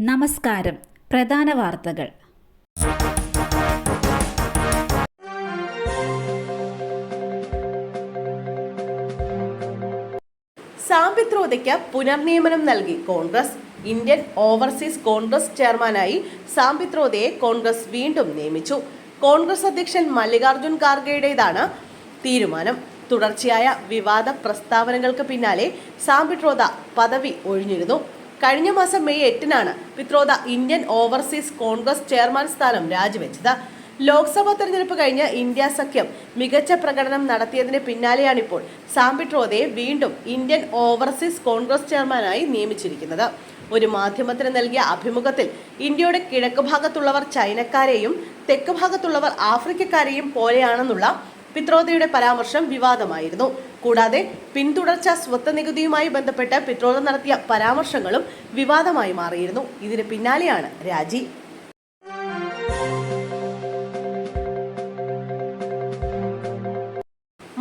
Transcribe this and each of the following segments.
നമസ്കാരം. പ്രധാന വാർത്തകൾ. സാംപിത്രോദയ്ക്ക് പുനർനിയമനം നൽകി കോൺഗ്രസ്. ഇന്ത്യൻ ഓവർസീസ് കോൺഗ്രസ് ചെയർമാനായി സാംപിത്രോദയെ കോൺഗ്രസ് വീണ്ടും നിയമിച്ചു. കോൺഗ്രസ് അധ്യക്ഷൻ മല്ലികാർജുൻ ഖാർഗെയുടേതാണ് തീരുമാനം. തുടർച്ചയായ വിവാദ പ്രസ്താവനകൾക്ക് പിന്നാലെ സാംപിത്രോദ പദവി ഒഴിഞ്ഞിരുന്നു. കഴിഞ്ഞ മാസം മെയ് 8-നാണ് Pitroda Indian overseas Congress chairman സ്ഥാനം രാജിവെച്ചത്. ലോക്സഭാ തെരഞ്ഞെടുപ്പ് കഴിഞ്ഞ് ഇന്ത്യ സഖ്യം മികച്ച പ്രകടനം നടത്തിയതിന് പിന്നാലെയാണിപ്പോൾ സാംപിത്രോദയെ വീണ്ടും ഇന്ത്യൻ ഓവർസീസ് കോൺഗ്രസ് ചെയർമാനായി നിയമിച്ചിരിക്കുന്നത്. ഒരു മാധ്യമത്തിന് നൽകിയ അഭിമുഖത്തിൽ ഇന്ത്യയുടെ കിഴക്ക് ഭാഗത്തുള്ളവർ ചൈനക്കാരെയും തെക്ക് ഭാഗത്തുള്ളവർ ആഫ്രിക്കക്കാരെയും പോലെയാണെന്നുള്ള പിത്രോദയുടെ പരാമർശം വിവാദമായിരുന്നു. കൂടാതെ പിന്തുടർച്ച സ്വത്ത് നികുതിയുമായി ബന്ധപ്പെട്ട് പിത്രോദ നടത്തിയ പരാമർശങ്ങളും വിവാദമായി മാറിയിരുന്നു. ഇതിന് പിന്നാലെയാണ് രാജി.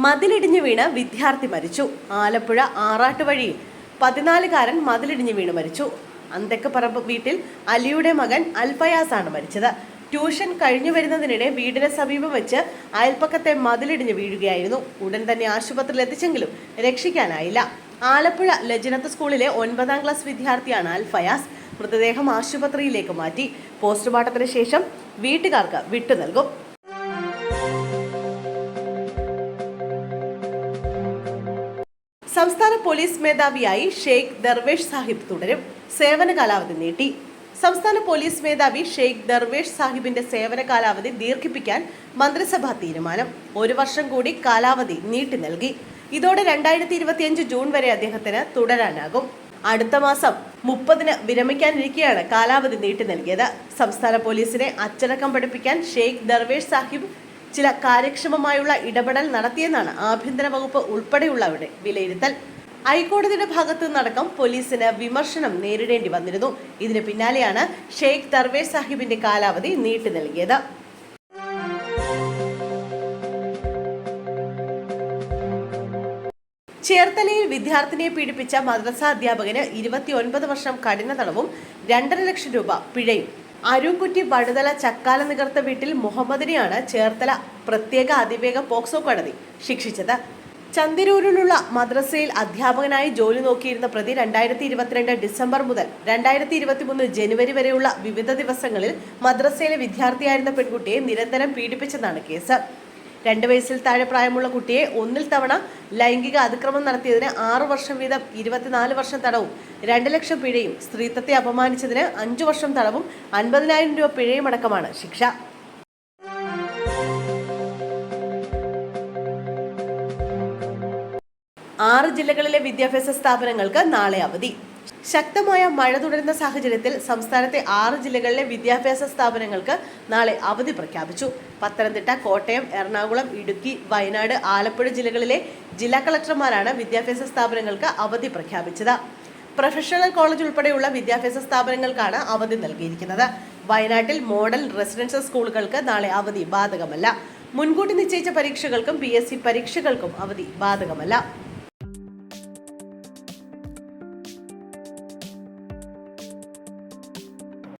മതിലിടിഞ്ഞു വീണ് വിദ്യാർത്ഥി മരിച്ചു. ആലപ്പുഴ ആറാട്ടുവഴിയിൽ 14-കാരൻ മതിലിടിഞ്ഞു വീണ് മരിച്ചു. അന്തക്കപ്പറമ്പ് വീട്ടിൽ അലിയുടെ മകൻ അൽഫയാസാണ് മരിച്ചത്. ട്യൂഷൻ കഴിഞ്ഞു വരുന്നതിനിടെ വീടിന് സമീപം വെച്ച് അയൽപ്പക്കത്തെ മതിലിടിഞ്ഞ് വീഴുകയായിരുന്നു. ഉടൻ തന്നെ ആശുപത്രിയിൽ എത്തിച്ചെങ്കിലും രക്ഷിക്കാനായില്ല. ആലപ്പുഴ ലജനത്ത് സ്കൂളിലെ 9ാം ക്ലാസ് വിദ്യാർത്ഥിയാണ് അൽഫയാസ്. മൃതദേഹം ആശുപത്രിയിലേക്ക് മാറ്റി. പോസ്റ്റ്മോർട്ടത്തിന് ശേഷം വീട്ടുകാർക്ക് വിട്ടു നൽകും. സംസ്ഥാന പോലീസ് മേധാവിയായി ഷെയ്ഖ് ദർവേഷ് സാഹിബ് തുടരും. സേവന കാലാവധി നീട്ടി. സംസ്ഥാന പോലീസ് മേധാവി ഷെയ്ഖ് ദർവേഷ് സാഹിബിന്റെ സേവന കാലാവധി ദീർഘിപ്പിക്കാൻ മന്ത്രിസഭാ തീരുമാനം. 1 വർഷം കൂടി കാലാവധി നീട്ടി നൽകി. ഇതോടെ 2025 ജൂൺ വരെ അദ്ദേഹത്തിന് തുടരാനാകും. അടുത്ത മാസം 30-ന് വിരമിക്കാനിരിക്കെയാണ് കാലാവധി നീട്ടി നൽകിയത്. സംസ്ഥാന പോലീസിനെ അച്ചടക്കം പഠിപ്പിക്കാൻ ഷെയ്ഖ് ദർവേഷ് സാഹിബ് ചില കാര്യക്ഷമമായുള്ള ഇടപെടൽ നടത്തിയെന്നാണ് ആഭ്യന്തര വകുപ്പ് ഉൾപ്പെടെയുള്ളവരുടെ വിലയിരുത്തൽ. ഹൈക്കോടതിയുടെ ഭാഗത്തു നിന്നടക്കം പോലീസിന് വിമർശനം നേരിടേണ്ടി വന്നിരുന്നു. ഇതിന് പിന്നാലെയാണ് ഷെയ്ഖ് ദർവേഷ് സാഹിബിന്റെ കാലാവധി നീട്ടി നൽകിയത്. ചേർത്തലയിൽ വിദ്യാർത്ഥിനിയെ പീഡിപ്പിച്ച മദ്രസ അധ്യാപകന് 29 വർഷം കഠിന തടവും 2.5 ലക്ഷം രൂപ പിഴയും. അരൂക്കുറ്റി വടുതല ചക്കാല നികർത്ത വീട്ടിൽ മുഹമ്മദിനെയാണ് ചേർത്തല പ്രത്യേക അതിവേഗ പോക്സോ കോടതി ശിക്ഷിച്ചത്. ചന്തിരൂരിലുള്ള മദ്രസയിൽ അധ്യാപകനായി ജോലി നോക്കിയിരുന്ന പ്രതി 2022 ഡിസംബർ മുതൽ 2023 ജനുവരി വരെയുള്ള വിവിധ ദിവസങ്ങളിൽ മദ്രസയിലെ വിദ്യാർത്ഥിയായിരുന്ന പെൺകുട്ടിയെ നിരന്തരം പീഡിപ്പിച്ചെന്നാണ് കേസ്. 2 വയസ്സിൽ താഴെ പ്രായമുള്ള കുട്ടിയെ 1 തവണ ലൈംഗിക അതിക്രമം നടത്തിയതിന് 6 വർഷം വീതം 24 വർഷം തടവും 2 ലക്ഷം പിഴയും, സ്ത്രീത്വത്തെ അപമാനിച്ചതിന് 5 വർഷം തടവും 50,000 രൂപ പിഴയും അടക്കമാണ് ശിക്ഷ. 6 ജില്ലകളിലെ വിദ്യാഭ്യാസ സ്ഥാപനങ്ങൾക്ക് നാളെ അവധി. ശക്തമായ മഴ തുടരുന്ന സാഹചര്യത്തിൽ സംസ്ഥാനത്തെ 6 ജില്ലകളിലെ വിദ്യാഭ്യാസ സ്ഥാപനങ്ങൾക്ക് നാളെ അവധി പ്രഖ്യാപിച്ചു. പത്തനംതിട്ട, കോട്ടയം, എറണാകുളം, ഇടുക്കി, വയനാട്, ആലപ്പുഴ ജില്ലകളിലെ ജില്ലാ കളക്ടർമാരാണ് വിദ്യാഭ്യാസ സ്ഥാപനങ്ങൾക്ക് അവധി പ്രഖ്യാപിച്ചത്. പ്രൊഫഷണൽ കോളേജ് ഉൾപ്പെടെയുള്ള വിദ്യാഭ്യാസ സ്ഥാപനങ്ങൾക്കാണ് അവധി നൽകിയിരിക്കുന്നത്. വയനാട്ടിൽ മോഡൽ റെസിഡൻഷ്യൽ സ്കൂളുകൾക്ക് നാളെ അവധി ബാധകമല്ല. മുൻകൂട്ടി നിശ്ചയിച്ച പരീക്ഷകൾക്കും PSC പരീക്ഷകൾക്കും അവധി ബാധകമല്ല.